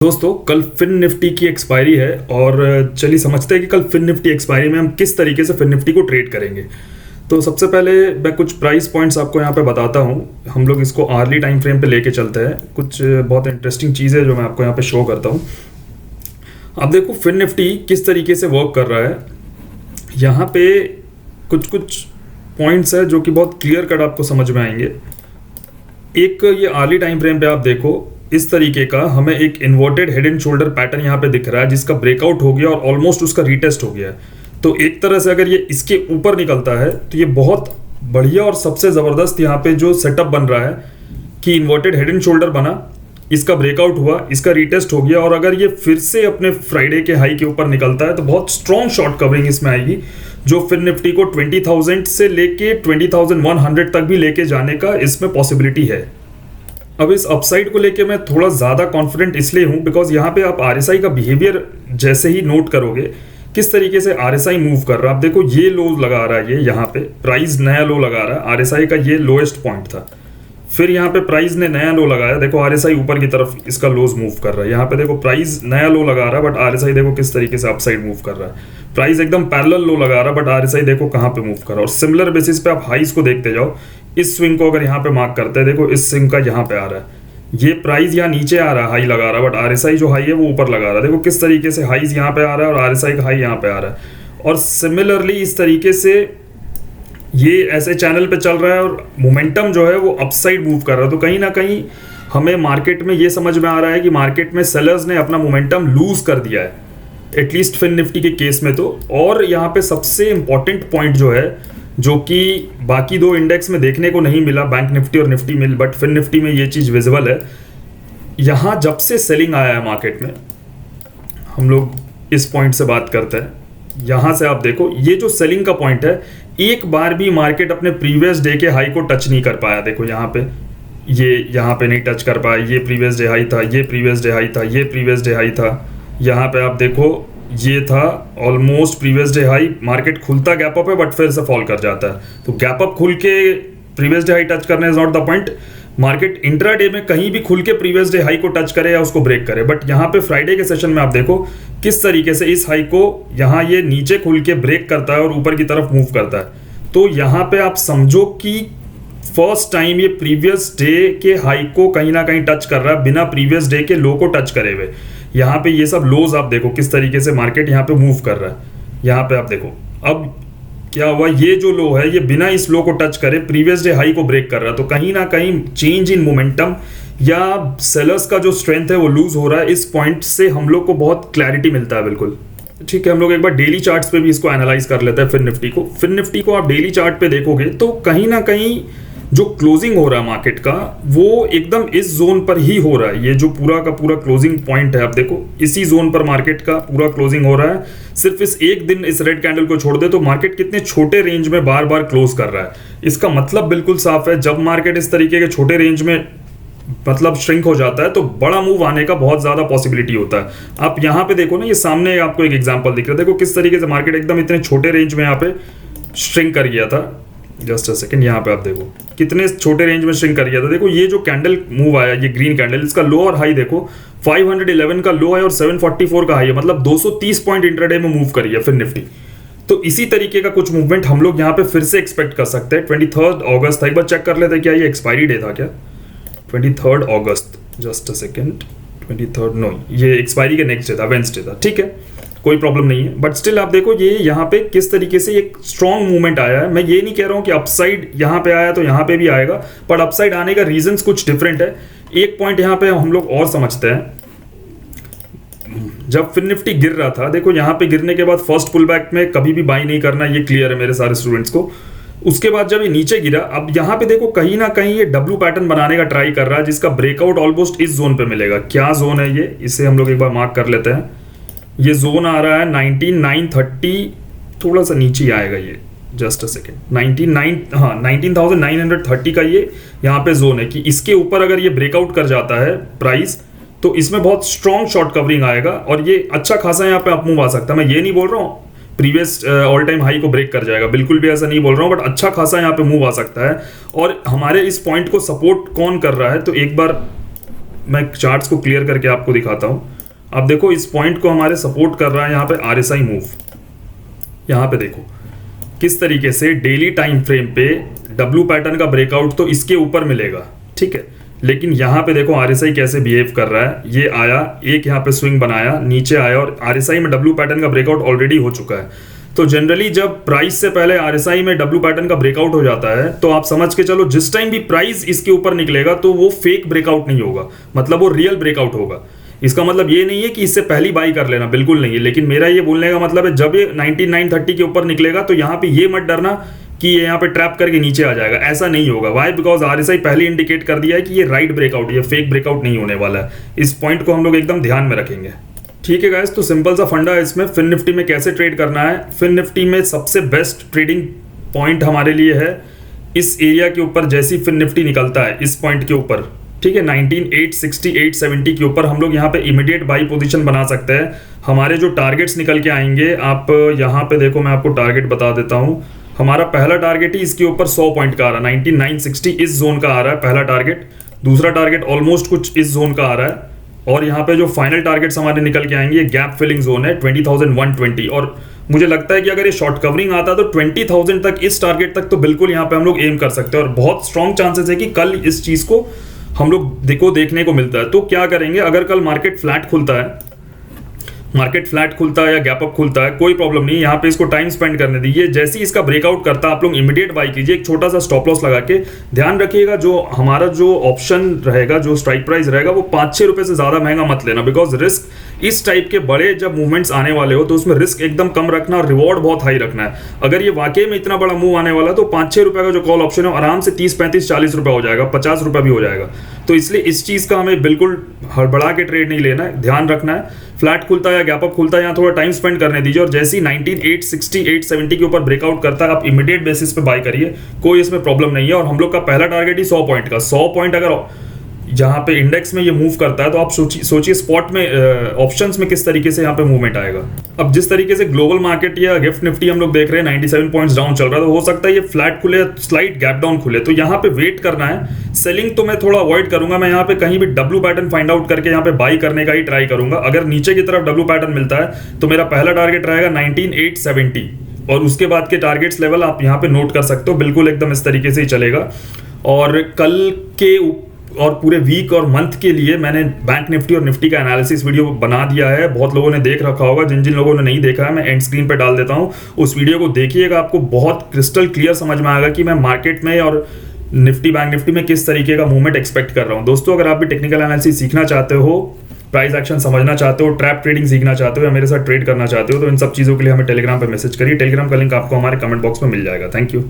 दोस्तों कल fin Nifty की एक्सपायरी है और चलिए समझते हैं कि कल फिन निफ्टी एक्सपायरी में हम किस तरीके से फिन निफ्टी को ट्रेड करेंगे। तो सबसे पहले मैं कुछ प्राइस पॉइंट्स आपको यहाँ पे बताता हूँ। हम लोग इसको आर्ली टाइम फ्रेम पे लेके चलते हैं। कुछ बहुत इंटरेस्टिंग चीज़ है जो मैं आपको यहाँ पे शो करता हूँ। अब देखो फिन निफ्टी किस तरीके से वर्क कर रहा है। यहाँ पे कुछ पॉइंट्स है जो कि बहुत क्लियर कट आपको समझ में आएंगे। एक ये आर्ली टाइम फ्रेम पे आप देखो, इस तरीके का हमें एक inverted head and shoulder pattern यहाँ पे दिख रहा है जिसका ब्रेकआउट हो गया और ऑलमोस्ट उसका रीटेस्ट हो गया है। तो एक तरह से अगर ये इसके ऊपर निकलता है तो ये बहुत बढ़िया और सबसे ज़बरदस्त यहाँ पे जो सेटअप बन रहा है कि इन्वर्टेड हेड एंड शोल्डर बना, इसका ब्रेकआउट हुआ, इसका रीटेस्ट हो गया और अगर ये फिर से अपने फ्राइडे के हाई के ऊपर निकलता है तो बहुत स्ट्रॉन्ग शॉर्ट कवरिंग इसमें आएगी जो फिन निफ्टी को 20,000 से लेके 20,100 तक भी लेके जाने का इसमें पॉसिबिलिटी है। अब इस अपसाइड को लेके मैं थोड़ा ज़्यादा कॉन्फिडेंट इसलिए हूँ बिकॉज यहाँ पे आप आरएसआई का बिहेवियर जैसे ही नोट करोगे किस तरीके से आरएसआई मूव कर रहा है। आप देखो ये लो लगा रहा है, ये यहाँ पे प्राइस नया लो लगा रहा है। आरएसआई का ये लोएस्ट पॉइंट था, फिर यहाँ पे प्राइस ने नया लो लगाया। देखो आरएसआई ऊपर की तरफ इसका लोज मूव कर रहा है। यहाँ पे देखो प्राइस नया लो लगा रहा है बट आरएसआई देखो किस तरीके से अपसाइड मूव कर रहा है। प्राइस एकदम पैरेलल लो लगा रहा है बट आरएसआई देखो कहाँ पे मूव कर रहा है। और सिमिलर बेसिस पे आप हाईज को देखते जाओ। इस स्विंग को अगर यहाँ पे मार्क करते हैं, देखो इस स्विंग का यहाँ पे आ रहा है, ये प्राइस यहाँ नीचे आ रहा है, हाई लगा रहा है बट आरएसआई जो हाई है वो ऊपर लगा रहा है। देखो किस तरीके से हाईज यहाँ पे आ रहा है और आरएसआई का हाई यहाँ पे आ रहा है। और सिमिलरली इस तरीके से ये ऐसे चैनल पे चल रहा है और मोमेंटम जो है वो अपसाइड मूव कर रहा है। तो कहीं ना कहीं हमें मार्केट में ये समझ में आ रहा है कि मार्केट में सेलर्स ने अपना मोमेंटम लूज कर दिया है, एटलीस्ट फिन निफ्टी के केस में तो। और यहाँ पे सबसे इंपॉर्टेंट पॉइंट जो है जो कि बाकी दो इंडेक्स में देखने को नहीं मिला, बैंक निफ्टी और निफ्टी मिल, बट फिन निफ्टी में ये चीज़ विजिबल है। यहाँ जब से सेलिंग आया है मार्केट में, हम लोग इस पॉइंट से बात करते हैं। यहाँ से आप देखो ये जो सेलिंग का पॉइंट है, एक बार भी मार्केट अपने प्रीवियस डे के हाई को टच नहीं कर पाया। देखो यहाँ पे ये यहाँ पे नहीं टच कर पाया, ये प्रीवियस डे हाई था, ये प्रीवियस डे हाई था, ये प्रीवियस डे हाई था। यहाँ पे आप देखो ये था almost previous day high. Market खुलता गैप अप है बट फिर से फॉल कर जाता है। तो गैप अप खुल के प्रीवियस डे हाई टच करना is not the point. Market intra day में कहीं भी खुल के प्रीवियस डे हाई को टच करे या उसको ब्रेक करे, बट यहाँ पे फ्राइडे के सेशन में आप देखो किस तरीके से इस हाई को यहाँ ये नीचे खुल के ब्रेक करता है और ऊपर की तरफ मूव करता है। तो यहाँ पे आप समझो कि फर्स्ट टाइम ये प्रीवियस डे के हाई को कहीं ना कहीं टच कर रहा है बिना प्रीवियस डे के लो को टच करे हुए। यहाँ पे ये सब लोज आप देखो किस तरीके से मार्केट यहाँ पे मूव कर रहा है। यहाँ पे आप देखो अब क्या हुआ, ये जो लो है ये बिना इस लो को टच करे प्रीवियस डे हाई को ब्रेक कर रहा है। तो कहीं ना कहीं चेंज इन मोमेंटम या सेलर्स का जो स्ट्रेंथ है वो लूज हो रहा है। इस पॉइंट से हम लोग को बहुत क्लैरिटी मिलता है। बिल्कुल ठीक है, हम लोग एक बार डेली चार्ट्स पे भी इसको एनालाइज कर लेते हैं। फिन निफ्टी को आप डेली चार्ट पे देखोगे तो कहीं ना कहीं जो क्लोजिंग हो रहा है मार्केट का वो एकदम इस जोन पर ही हो रहा है। ये जो पूरा का पूरा क्लोजिंग पॉइंट है, आप देखो इसी जोन पर मार्केट का पूरा क्लोजिंग हो रहा है। सिर्फ इस एक दिन इस रेड कैंडल को छोड़ दे तो मार्केट कितने छोटे रेंज में बार बार क्लोज कर रहा है। इसका मतलब बिल्कुल साफ है, जब मार्केट इस तरीके के छोटे रेंज में मतलब श्रिंक हो जाता है तो बड़ा मूव आने का बहुत ज्यादा पॉसिबिलिटी होता है। आप यहाँ पे देखो ना, ये सामने आपको एक एग्जांपल दिख रहा है। देखो किस तरीके से मार्केट एकदम इतने छोटे रेंज में यहाँ पे श्रिंक कर गया था। जस्ट अ सेकंड, यहाँ पे आप देखो कितने छोटे रेंज में श्रिंक कर गया था। देखो ये जो कैंडल मूव आया, ये ग्रीन कैंडल, इसका लो और हाई देखो 511 का लो है और 744 का हाई है, मतलब 230 पॉइंट इंट्राडे में मूव करी है फिर निफ्टी। तो इसी तरीके का कुछ मूवमेंट हम लोग यहाँ पे फिर से एक्सपेक्ट कर सकते हैं। 23 अगस्त था, एक बार चेक कर लेते हैं क्या ये एक्सपायरी डे था क्या। 23 अगस्त, जस्ट अ सेकेंड, 23 नो, ये एक्सपायरी के नेक्स्ट डे था, वेडनेसडे था। ठीक है, कोई प्रॉब्लम नहीं है, बट स्टिल आप देखो ये यहाँ पे किस तरीके से एक स्ट्रॉन्ग मूवमेंट आया है। मैं ये नहीं कह रहा हूँ कि अपसाइड यहाँ पे आया तो यहाँ पे भी आएगा, बट अपसाइड आने का रीजंस कुछ डिफरेंट है। एक पॉइंट यहाँ पे हम लोग और समझते हैं। जब फिन निफ्टी गिर रहा था, देखो यहाँ पे गिरने के बाद फर्स्ट पुल बैक में कभी भी बाई नहीं करना, ये क्लियर है मेरे सारे स्टूडेंट्स को। उसके बाद जब ये नीचे गिरा, अब यहाँ पे देखो कहीं ना कहीं ये डब्ल्यू पैटर्न बनाने का ट्राई कर रहा है जिसका ब्रेकआउट ऑलमोस्ट इस जोन पे मिलेगा। क्या जोन है ये, इसे हम लोग एक बार मार्क कर लेते हैं। ये जोन आ रहा है 19,930, थोड़ा सा नीचे ही आएगा ये, जस्ट अ सेकेंड, 19,930 का ये यहाँ पे जोन है कि इसके ऊपर अगर ये ब्रेकआउट कर जाता है प्राइस तो इसमें बहुत स्ट्रॉन्ग शॉर्ट कवरिंग आएगा और ये अच्छा खासा यहाँ पे अप मूव आ सकता है। मैं ये नहीं बोल रहा हूँ प्रीवियस ऑल टाइम हाई को ब्रेक कर जाएगा, बिल्कुल भी ऐसा नहीं बोल रहा हूँ, बट अच्छा खासा यहाँ पे मूव आ सकता है। और हमारे इस पॉइंट को सपोर्ट कौन कर रहा है, तो एक बार मैं चार्ट्स को क्लियर करके आपको दिखाता हूँ। अब देखो इस पॉइंट को हमारे सपोर्ट कर रहा है यहाँ पे RSI मूव। यहाँ पे देखो किस तरीके से डेली टाइम फ्रेम पे डब्ल्यू पैटर्न का ब्रेकआउट तो इसके ऊपर मिलेगा, ठीक है, लेकिन यहाँ पे देखो RSI कैसे बिहेव कर रहा है। ये आया, एक यहाँ पे स्विंग बनाया, नीचे आया और RSI में डब्ल्यू पैटर्न का ब्रेकआउट ऑलरेडी हो चुका है। तो जनरली जब प्राइस से पहले RSI में डब्ल्यू पैटर्न का ब्रेकआउट हो जाता है तो आप समझ के चलो जिस टाइम भी प्राइस इसके ऊपर निकलेगा तो वो फेक ब्रेकआउट नहीं होगा, मतलब वो रियल ब्रेकआउट होगा। इसका मतलब ये नहीं है कि इससे पहली बाई कर लेना, बिल्कुल नहीं है, लेकिन मेरा ये बोलने का मतलब है जब ये 9930 के ऊपर निकलेगा तो यहाँ पे ये मत डरना कि ये यहाँ पे ट्रैप करके नीचे आ जाएगा, ऐसा नहीं होगा। वाई? बिकॉज RSI पहले इंडिकेट कर दिया है कि ये राइट ब्रेकआउट, ये फेक ब्रेकआउट नहीं होने वाला है। इस पॉइंट को हम लोग एकदम ध्यान में रखेंगे, ठीक है गाइस। तो सिंपल सा फंडा है इसमें फिन निफ्टी में कैसे ट्रेड करना है। फिन निफ्टी में सबसे बेस्ट ट्रेडिंग पॉइंट हमारे लिए है इस एरिया के ऊपर, जैसी फिन निफ्टी निकलता है इस पॉइंट के ऊपर, ठीक है, 19860 870 के ऊपर हम लोग यहाँ पे इमीडिएट बाई पोजीशन बना सकते हैं। हमारे जो टारगेट्स निकल के आएंगे, आप यहाँ पे देखो, मैं आपको टारगेट बता देता हूँ। हमारा पहला टारगेट ही इसके ऊपर 100 पॉइंट का आ रहा है, 19960 इस जोन का आ रहा है पहला टारगेट। दूसरा टारगेट ऑलमोस्ट कुछ इस जोन का आ रहा है, और यहाँ पे जो फाइनल टारगेट्स हमारे निकल के आएंगे, ये गैप फिलिंग जोन है 20,120। और मुझे लगता है कि अगर ये शॉर्ट कवरिंग आता तो 20,000 तक, इस टारगेट तक तो बिल्कुल यहाँ पे हम लोग एम कर सकते हैं। और बहुत स्ट्रॉन्ग चांसेस है कि कल इस चीज को हम लोग देखने को मिलता है। तो क्या करेंगे, अगर कल मार्केट फ्लैट खुलता है, या गैप अप खुलता है, कोई प्रॉब्लम नहीं, यहाँ पे इसको टाइम स्पेंड करने दीजिए। जैसे ही इसका ब्रेकआउट करता है आप लोग इमीडिएट बाई कीजिए, एक छोटा सा स्टॉप लॉस लगा के। ध्यान रखिएगा जो हमारा जो ऑप्शन रहेगा, जो स्ट्राइक प्राइस रहेगा, वो 5-6 रुपए से ज्यादा महंगा मत लेना, बिकॉज रिस्क इस टाइप के बड़े जब मूवमेंट्स आने वाले हो तो उसमें रिस्क एकदम कम रखना और रिवॉर्ड बहुत हाई रखना है। अगर ये वाकई में इतना बड़ा मूव आने वाला तो 5-6 रुपए का जो कॉल ऑप्शन है आराम से 30-35-40 रुपए हो जाएगा, 50 रुपए भी हो जाएगा। तो इसलिए इस चीज का हमें बिल्कुल हड़बड़ा के ट्रेड नहीं लेना है, ध्यान रखना है। फ्लैट खुलता है या गैप अप खुलता है, यहाँ थोड़ा टाइम स्पेंड करने दीजिए, और जैसे ही 19860 870 के ऊपर ब्रेकआउट करता है आप इमीडिएट बेसिस पे बाय करिए, कोई इसमें प्रॉब्लम नहीं है। और हम लोग का पहला टारगेट ही 100 पॉइंट का, 100 पॉइंट अगर जहाँ पे इंडेक्स में ये मूव करता है तो आप सोचिए स्पॉट में ऑप्शंस में किस तरीके से यहाँ पे मूवमेंट आएगा। अब जिस तरीके से ग्लोबल मार्केट या गिफ्ट निफ्टी हम लोग देख रहे हैं 97 पॉइंट्स डाउन चल रहा है, तो हो सकता है ये फ्लैट खुले, स्लाइट गैप डाउन खुले, तो यहाँ पे वेट करना है। सेलिंग तो मैं थोड़ा अवॉइड करूंगा, मैं यहाँ पे कहीं भी डब्ल्यू पैटर्न फाइंड आउट करके यहाँ पे बाई करने का ही ट्राई करूंगा। अगर नीचे की तरफ डब्ल्यू पैटर्न मिलता है तो मेरा पहला टारगेट रहेगा 19870, और उसके बाद के टारगेट्स लेवल आप यहाँ पे नोट कर सकते हो, बिल्कुल एकदम इस तरीके से ही चलेगा। और कल के और पूरे वीक और मंथ के लिए मैंने बैंक निफ्टी और निफ्टी का एनालिसिस वीडियो बना दिया है, बहुत लोगों ने देख रखा होगा। जिन जिन लोगों ने नहीं देखा है मैं एंड स्क्रीन पे डाल देता हूँ, उस वीडियो को देखिएगा, आपको बहुत क्रिस्टल क्लियर समझ में आएगा कि मैं मार्केट में और निफ्टी बैंक निफ्टी में किस तरीके का मूवमेंट एक्सपेक्ट कर रहा हूँ। दोस्तों, अगर आप भी टेक्निकल एनालिसिस सीखना चाहते हो, प्राइस एक्शन समझना चाहते हो, ट्रैप ट्रेडिंग सीखना चाहते हो, या मेरे साथ ट्रेड करना चाहते हो, तो इन सब चीज़ों के लिए हमें टेलीग्राम पर मैसेज करिए। टेलीग्राम का लिंक आपको हमारे कमेंट बॉक्स में मिल जाएगा। Thank you.